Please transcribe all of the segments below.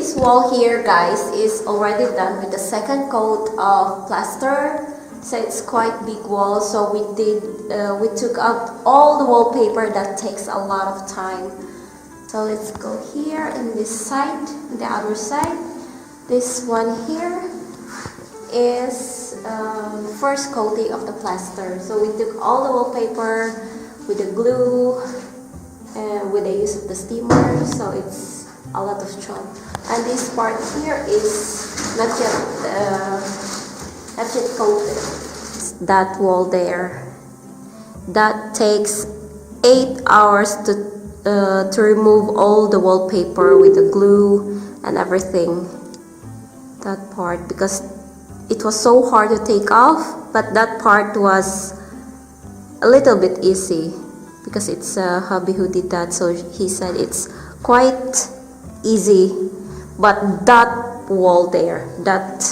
this wall here, guys, is already done with the second coat of plaster. So it's quite big wall. So we took out all the wallpaper. That takes a lot of time. So let's go here in this side, the other side. This one here is first coating of the plaster. So we took all the wallpaper with the glue and with the use of the steamer. So it's a lot of job. And this part here is not yet coated. That wall there, that takes 8 hours to remove all the wallpaper with the glue and everything. That part, because it was so hard to take off, but that part was a little bit easy because it's a hubby who did that, so he said it's quite easy. But that wall there, that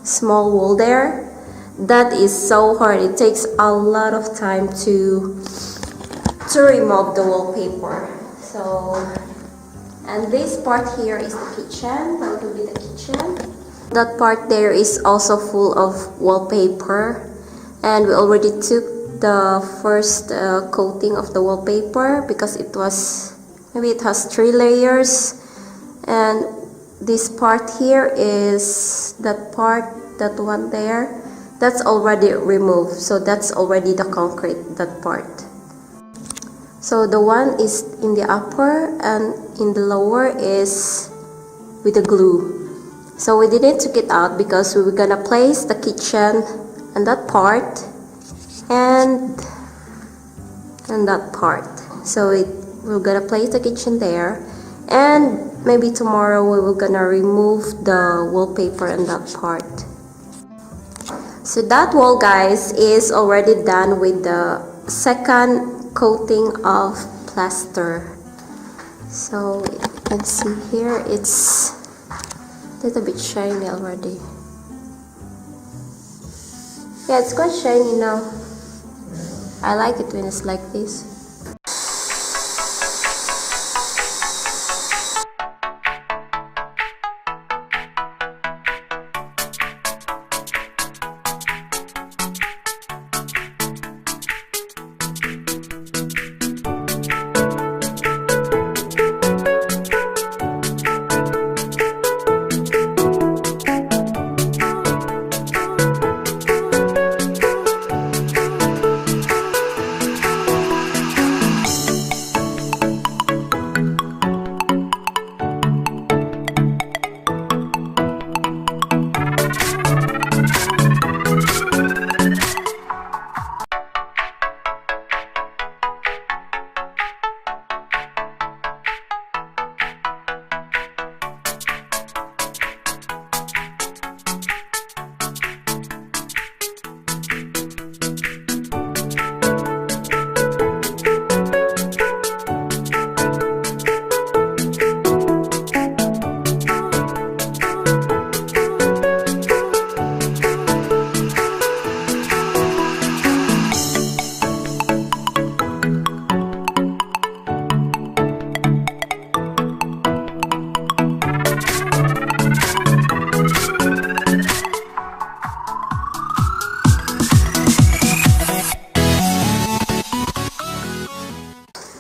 small wall there, that is so hard. It takes a lot of time to remove the wallpaper. So, and this part here is the kitchen. That will be the kitchen. That part there is also full of wallpaper, and we already took the first coating of the wallpaper because it has 3 layers. And this part here is that one there, that's already removed. So that's already the concrete, that part. So the one is in the upper, and in the lower is with the glue. So we didn't take it out because we were gonna place the kitchen and that part and that part. So we're gonna place the kitchen there, and maybe tomorrow we were gonna remove the wallpaper and that part. So that wall, guys, is already done with the second coating of plaster. So you can see here it's a little bit shiny already. Yeah, it's quite shiny now. I like it when it's like this.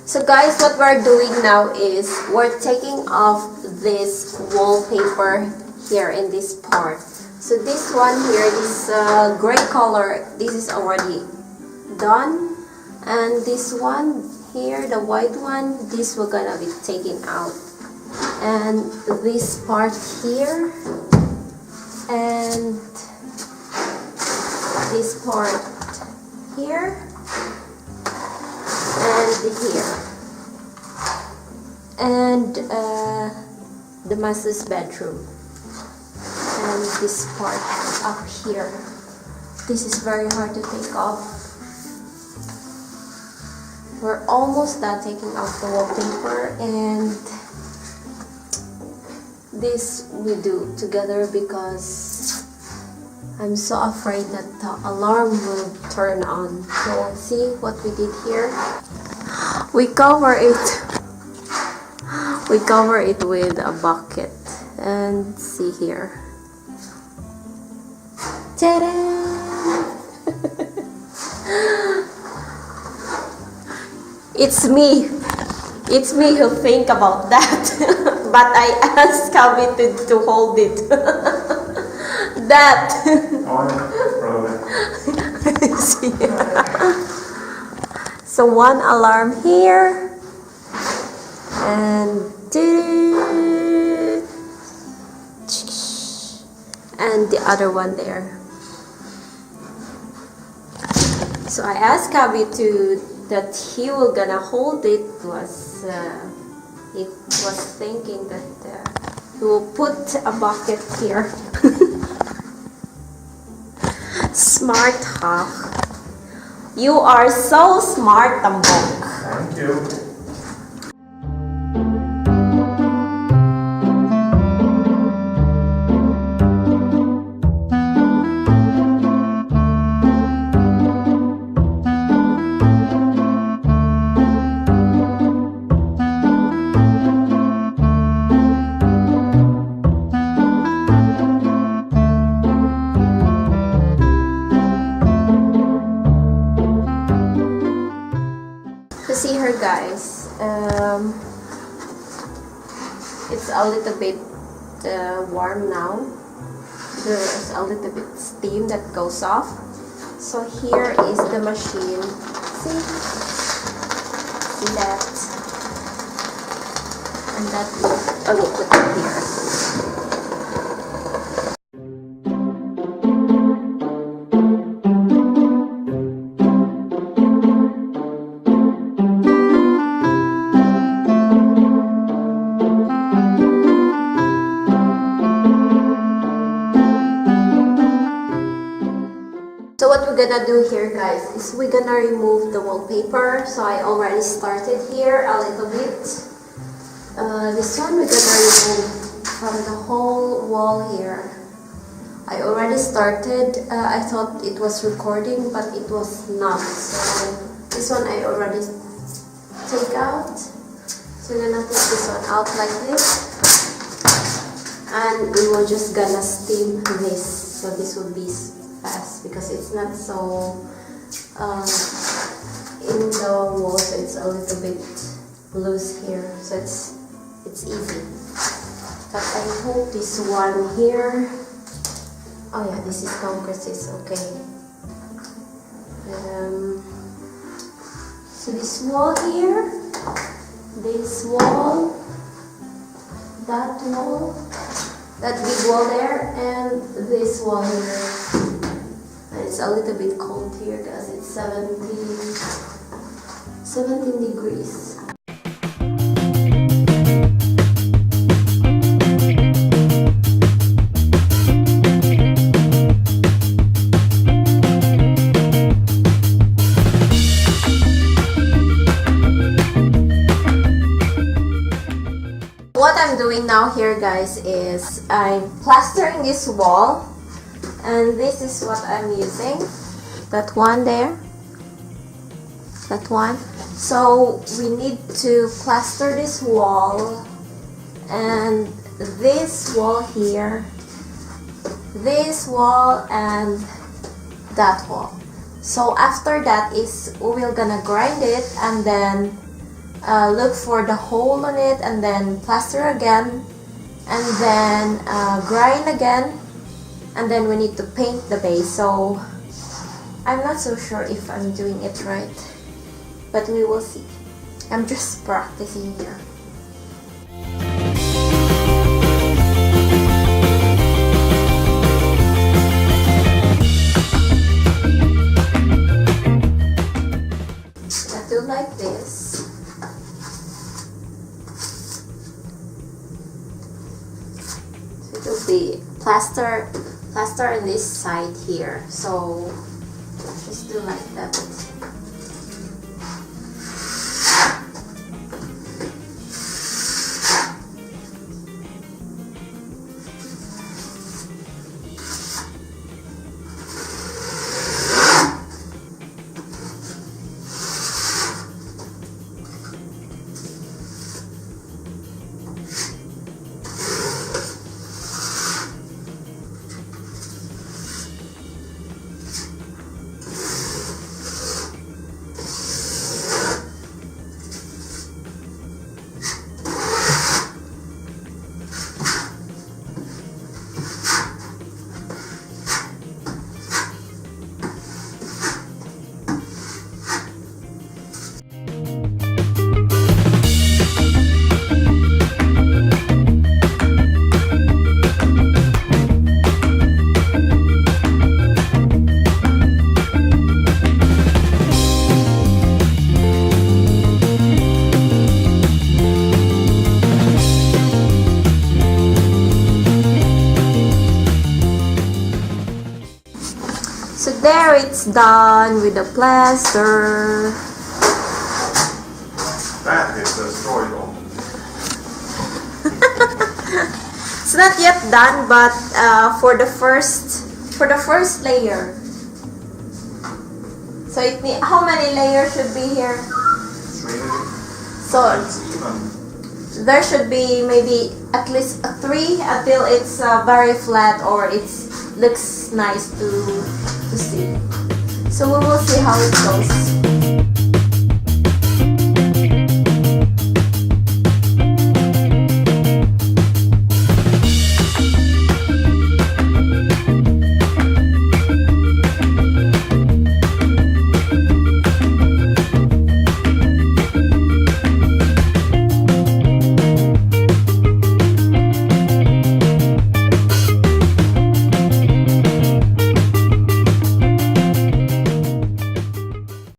So guys, what we're doing now is we're taking off this wallpaper here in this part. So this one here, this gray color, this is already done. And this one here, the white one, this we're gonna be taking out. And this part here, and this part here, and here, and the master's bedroom, and this part up here. This is very hard to take off. We're almost done taking off the wallpaper, and this we do together because I'm so afraid that the alarm will turn on. So see what we did here. We cover it with a bucket. And see here. Ta-da! It's me. It's me who think about that. But I asked Sabi to hold it. That. See? So one alarm here. And the other one there. So I asked Sabi that he will gonna hold it. He was thinking that he will put a bucket here. Smart, huh? You are so smart, Tambok. Thank you. See her, guys. It's a little bit warm now. There's a little bit steam that goes off. So here is the machine. See that? And that I will put it here. So what we're gonna do here, guys, is we're gonna remove the wallpaper. So I already started here a little bit. This one we're gonna remove from the whole wall here. I already started. I thought it was recording, but it was not. So this one I already take out. So we're gonna take this one out like this. And we will just gonna steam this. So this will be fast because it's not so in the wall, so it's a little bit loose here, so it's easy. But I hope this one here, oh yeah, this is concrete, okay. So this wall here, this wall, that wall, that big wall there, and this wall here. It's a little bit cold here because it's 17 degrees. What I'm doing now here, guys, is I'm plastering this wall. And this is what I'm using. That one there. That one. So we need to plaster this wall. And this wall here. This wall and that wall. So after that is we're gonna grind it and then look for the hole on it and then plaster again. And then grind again. And then we need to paint the base. So I'm not so sure if I'm doing it right, but we will see. I'm just practicing here. I do like this. So it will be plaster on this side here, so just do like that. it's done with the plaster. That is the story. It's not yet done, but for the first layer. So how many layers should be here? 3. So It's even. there should be maybe at least 3 until it's very flat or it looks nice to see. So we will see how it goes.